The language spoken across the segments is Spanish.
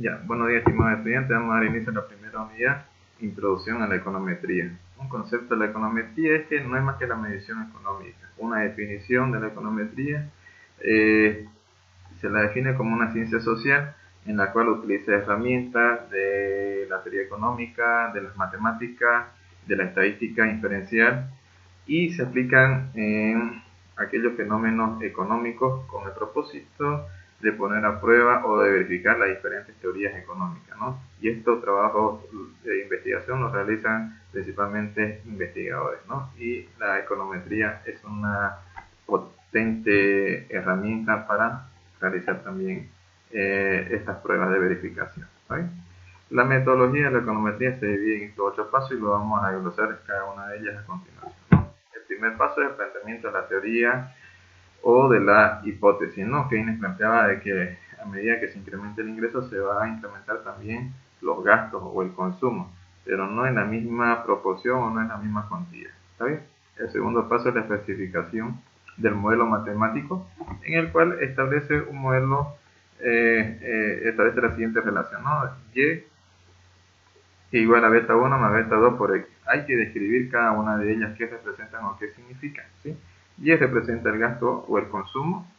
Ya, buenos días, estimados estudiantes. Vamos a dar inicio a la primera unidad, Introducción a la econometría. Un concepto de la econometría es que no es más que la medición económica. Una definición de la econometría se la define como una ciencia social en la cual utiliza herramientas de la teoría económica, de las matemáticas, de la estadística inferencial y se aplican en aquellos fenómenos económicos con el propósito de poner a prueba o de verificar las diferentes teorías económicas, ¿no? Y estos trabajos de investigación los realizan principalmente investigadores, ¿no? Y la econometría es una potente herramienta para realizar también estas pruebas de verificación, ¿sabes? La metodología de la econometría se divide en estos 8 pasos y lo vamos a desglosar cada una de ellas a continuación, ¿no? El primer paso es el planteamiento de la teoría o de la hipótesis, ¿no? Keynes planteaba de que a medida que se incrementa el ingreso se va a incrementar también los gastos o el consumo, pero no en la misma proporción o no en la misma cuantía, ¿está bien? El segundo paso es la especificación del modelo matemático, en el cual establece un modelo, establece la siguiente relación, ¿no? Y igual a beta 1 más beta 2 por x. Hay que describir cada una de ellas qué representan o qué significan, ¿sí? Y representa el gasto o el consumo,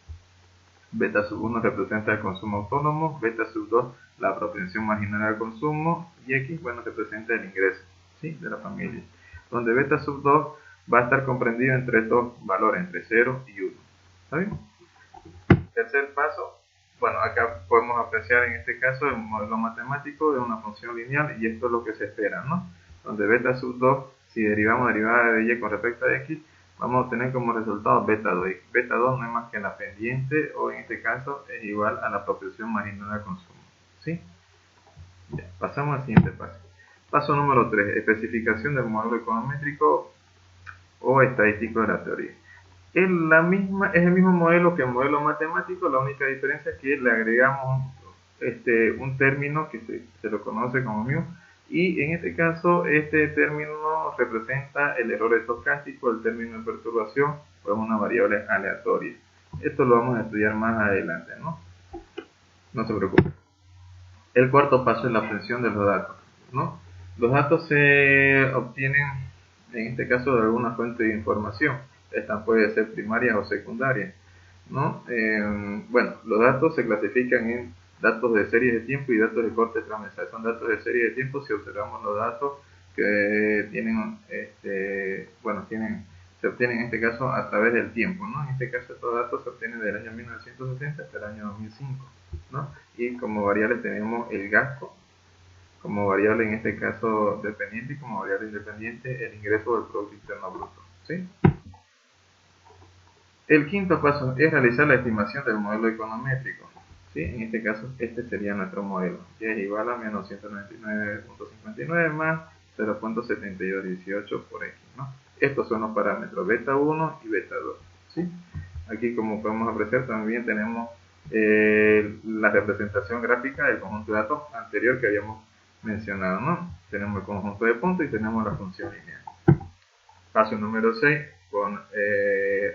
beta sub 1 representa el consumo autónomo, beta sub 2 la propensión marginal al consumo y x, bueno, representa el ingreso, ¿sí?, de la familia, donde beta sub 2 va a estar comprendido entre estos valores, entre 0 y 1. ¿Está bien? Tercer paso, bueno, acá podemos apreciar en este caso el modelo matemático de una función lineal y esto es lo que se espera, ¿no? Donde beta sub 2, si derivamos derivada de y con respecto a x, vamos a obtener como resultado beta 2. Beta 2 no es más que la pendiente, o en este caso es igual a la proporción marginal al consumo, ¿sí? Ya, pasamos al siguiente paso. Paso número 3, especificación del modelo econométrico o estadístico de la teoría. Es el mismo modelo que el modelo matemático, la única diferencia es que le agregamos un término que se lo conoce como mu, y en este caso este término representa el error estocástico, el término de perturbación o una variable aleatoria. Esto lo vamos a estudiar más adelante, ¿no? No se preocupe. El cuarto paso es la obtención de los datos, ¿no? Los datos se obtienen, en este caso, de alguna fuente de información. Esta puede ser primaria o secundaria, ¿no? Bueno, los datos se clasifican en datos de serie de tiempo y datos de corte transversal. Son datos de serie de tiempo si observamos los datos que tienen, se obtienen en este caso a través del tiempo, ¿no? En este caso estos datos se obtienen del año 1960 hasta el año 2005, ¿no? Y como variables tenemos el gasto, como variable en este caso dependiente, y como variable independiente el ingreso del Producto Interno Bruto, ¿sí? El quinto paso es realizar la estimación del modelo econométrico, ¿sí? En este caso este sería nuestro modelo, y es igual a menos 199.59 más 0.7218 por x, ¿no? Estos son los parámetros beta 1 y beta 2, ¿sí? Aquí, como podemos apreciar, también tenemos la representación gráfica del conjunto de datos anterior que habíamos mencionado, ¿no? Tenemos el conjunto de puntos y tenemos la función lineal. Paso número 6,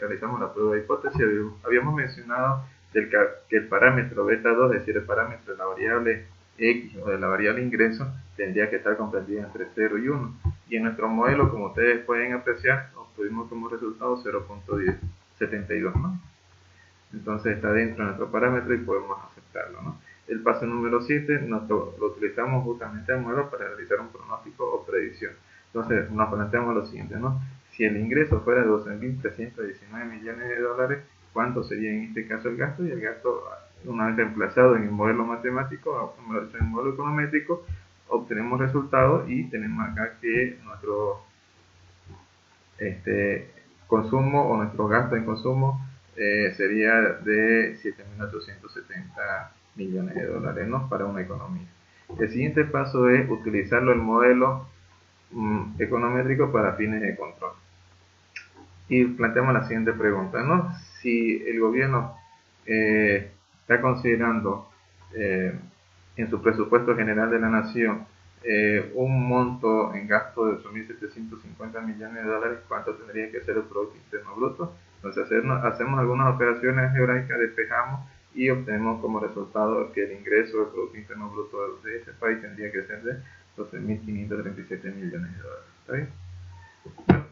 realizamos la prueba de hipótesis. Habíamos mencionado que el parámetro beta 2, es decir, el parámetro de la variable x o de la variable ingreso, tendría que estar comprendido entre 0 y 1. Y en nuestro modelo, como ustedes pueden apreciar, obtuvimos como resultado 0.72, ¿no? Entonces está dentro de nuestro parámetro y podemos aceptarlo, ¿no? El paso número 7 lo utilizamos justamente el modelo para realizar un pronóstico o predicción. Entonces nos planteamos lo siguiente, ¿no? Si el ingreso fuera de 12.319 millones de dólares, ¿cuánto sería en este caso el gasto? Y el gasto, una vez reemplazado en el modelo matemático, en el modelo econométrico, obtenemos resultados y tenemos acá que nuestro consumo o nuestro gasto en consumo sería de 7.870 millones de dólares, ¿no?, para una economía. El siguiente paso es utilizarlo el modelo econométrico para fines de control. Y planteamos la siguiente pregunta, ¿no? Si el gobierno está considerando en su presupuesto general de la nación un monto en gasto de 8.750 millones de dólares, ¿cuánto tendría que ser el Producto Interno Bruto? Entonces hacemos algunas operaciones geográficas, despejamos y obtenemos como resultado que el ingreso del Producto Interno Bruto de ese país tendría que ser de 12.537 millones de dólares. ¿Está bien? Bueno,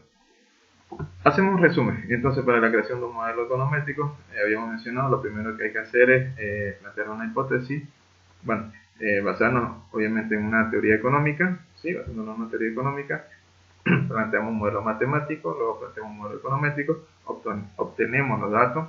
hacemos un resumen. Entonces, para la creación de un modelo econométrico, habíamos mencionado, lo primero que hay que hacer es plantear una hipótesis. Bueno, basarnos obviamente en una teoría económica, ¿sí? Basándonos en una teoría económica, planteamos un modelo matemático, luego planteamos un modelo econométrico, obtenemos los datos,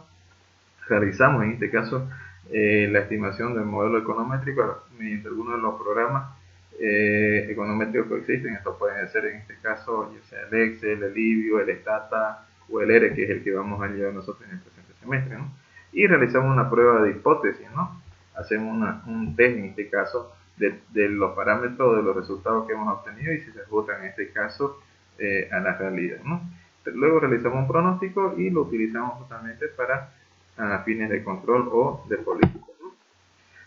realizamos en este caso la estimación del modelo econométrico mediante alguno de los programas econométricos que existen. Estos pueden ser en este caso ya sea el Excel, el Livio, el Stata o el R, que es el que vamos a llevar nosotros en el presente semestre, ¿no? Y realizamos una prueba de hipótesis, ¿no? Hacemos un test en este caso de los parámetros de los resultados que hemos obtenido y si se ajustan en este caso a la realidad, ¿no? Luego realizamos un pronóstico y lo utilizamos justamente para fines de control o de política, ¿no?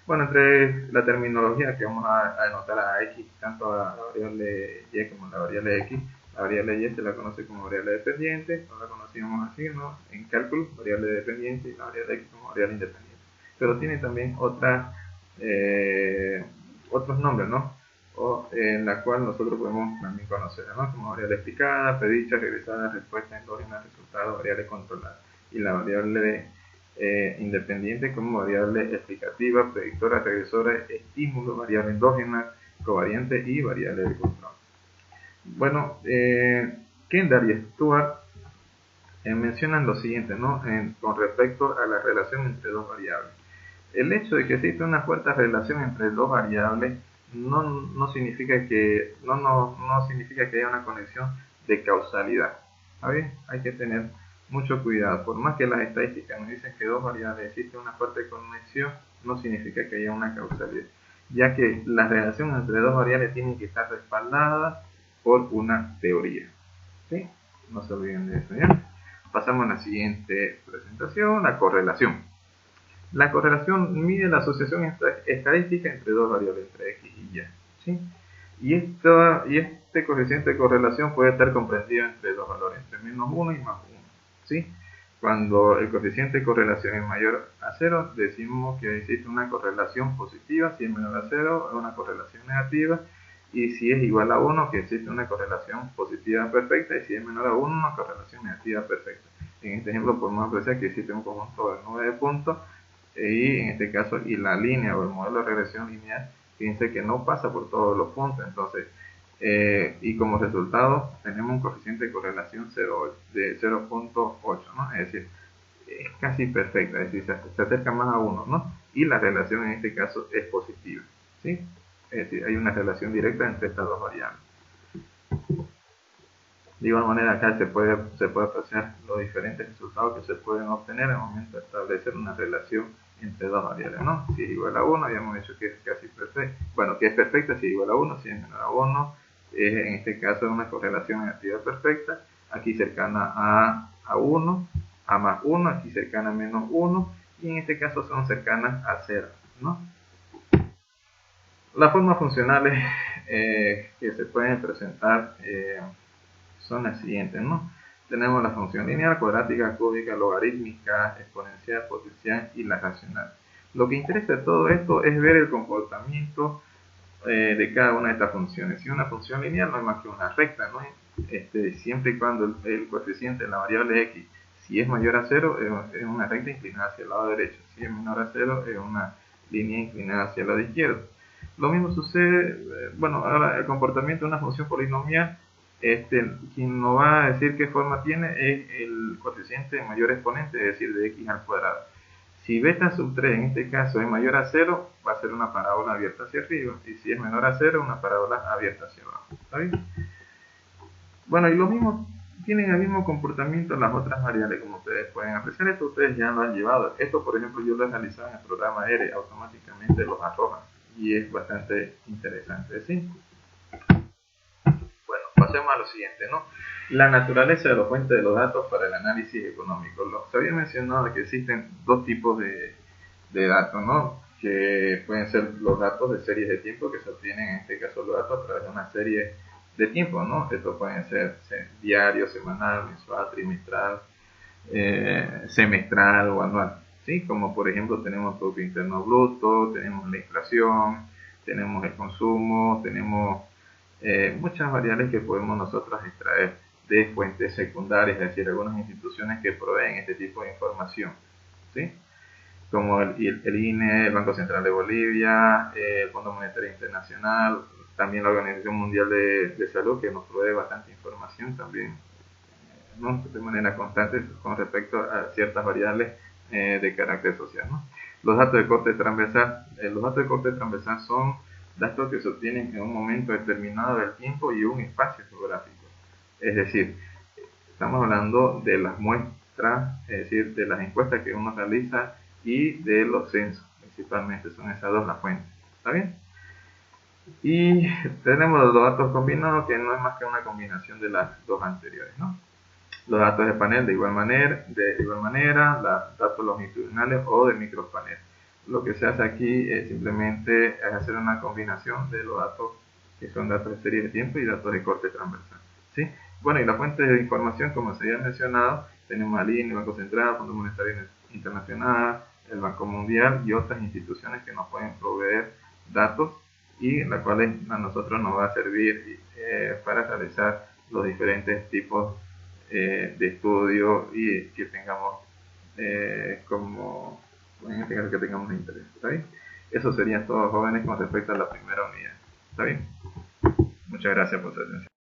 Bueno, entre la terminología que vamos a anotar a X, tanto a la variable Y como a la variable X, la variable Y se la conoce como variable dependiente, no la conocíamos así, ¿no? En cálculo, variable dependiente y la variable X como variable independiente. Pero tiene también otros nombres, ¿no? O en la cual nosotros podemos también conocer, ¿no? Como variable explicada, predicha, regresada, respuesta endógena, resultado, variable controlada. Y la variable independiente como variable explicativa, predictora, regresora, estímulo, variable endógena, covariante y variable de control. Bueno, Kendall y Stuart mencionan lo siguiente, ¿no? Con respecto a la relación entre dos variables. El hecho de que existe una fuerte relación entre dos variables no significa que significa que haya una conexión de causalidad. ¿Está bien? Hay que tener mucho cuidado. Por más que las estadísticas nos dicen que dos variables existe una fuerte conexión, no significa que haya una causalidad, ya que la relación entre dos variables tiene que estar respaldada por una teoría. ¿Sí? No se olviden de eso, ¿ya? Pasamos a la siguiente presentación, la correlación. La correlación mide la asociación estadística entre dos variables, entre X y Y, ¿sí? Y este coeficiente de correlación puede estar comprendido entre dos valores, entre menos 1 y más 1, ¿sí? Cuando el coeficiente de correlación es mayor a 0, decimos que existe una correlación positiva. Si es menor a 0, es una correlación negativa. Y si es igual a 1, que existe una correlación positiva perfecta. Y si es menor a 1, una correlación negativa perfecta. En este ejemplo podemos apreciar que existe un conjunto de 9 puntos. Y en este caso, y la línea o el modelo de regresión lineal, fíjense que no pasa por todos los puntos. Entonces, y como resultado tenemos un coeficiente de correlación de 0.8, ¿no? Es decir, es casi perfecta, es decir, se acerca más a 1, ¿no? Y la relación en este caso es positiva, ¿sí? Es decir, hay una relación directa entre estas dos variables. De igual manera, acá se puede apreciar los diferentes resultados que se pueden obtener al momento de establecer una relación entre dos variables, ¿no? Si es igual a 1, habíamos dicho que es casi perfecta, bueno, que es perfecta si es igual a 1, si es menor a 1, en este caso es una correlación negativa perfecta, aquí cercana a 1, a más 1, aquí cercana a menos 1, y en este caso son cercanas a 0, ¿no? Las formas funcionales que se pueden presentar son las siguientes, ¿no? Tenemos la función lineal, cuadrática, cúbica, logarítmica, exponencial, potencial y la racional. Lo que interesa de todo esto es ver el comportamiento de cada una de estas funciones. Si una función lineal no es más que una recta, ¿no? Siempre y cuando el coeficiente de la variable x, si es mayor a 0, es una recta inclinada hacia el lado derecho. Si es menor a 0, es una línea inclinada hacia el lado izquierdo. Lo mismo sucede, bueno, ahora el comportamiento de una función polinomial, quien nos va a decir qué forma tiene es el coeficiente de mayor exponente, es decir, de x al cuadrado. Si beta sub 3 en este caso es mayor a 0, va a ser una parábola abierta hacia arriba, y si es menor a 0, una parábola abierta hacia abajo. ¿Está bien? Bueno, y lo mismo, tienen el mismo comportamiento las otras variables, como ustedes pueden apreciar. Esto ustedes ya lo han llevado. Esto, por ejemplo, yo lo he realizado en el programa R, automáticamente los arroja, y es bastante interesante, ¿sí? Bueno, pasemos a lo siguiente, ¿no? La naturaleza de los fuentes de los datos para el análisis económico. Se había mencionado que existen dos tipos de datos, ¿no? Que pueden ser los datos de series de tiempo, que se obtienen en este caso los datos a través de una serie de tiempo, ¿no? Estos pueden ser diario, semanal, mensual, trimestral, semestral o anual, ¿sí? Como por ejemplo tenemos el Producto Interno Bruto, tenemos la inflación, tenemos el consumo, tenemos muchas variables que podemos nosotros extraer de fuentes secundarias, es decir, algunas instituciones que proveen este tipo de información, ¿sí? Como el INE, el Banco Central de Bolivia, el Fondo Monetario Internacional, también la Organización Mundial de Salud, que nos provee bastante información también, ¿no? De manera constante con respecto a ciertas variables de carácter social, ¿no? Los datos de corte transversal. Los datos de corte transversal son datos que se obtienen en un momento determinado del tiempo y un espacio geográfico. Es decir, estamos hablando de las muestras, es decir, de las encuestas que uno realiza y de los censos, principalmente. Son esas dos las fuentes. ¿Está bien? Y tenemos los datos combinados, que no es más que una combinación de las dos anteriores, ¿no? Los datos de panel de igual manera, los datos longitudinales o de micropanel. Lo que se hace aquí es simplemente hacer una combinación de los datos que son datos de serie de tiempo y datos de corte transversal, ¿sí? Bueno, y la fuente de información, como se había mencionado, tenemos al INE, el Banco Central, el Fondo Monetario Internacional, el Banco Mundial y otras instituciones que nos pueden proveer datos y la cual a nosotros nos va a servir para realizar los diferentes tipos de estudio y que tengamos como en este caso que tengamos interés. ¿Está bien? Eso sería todo, jóvenes, con respecto a la primera unidad. ¿Está bien? Muchas gracias por su atención.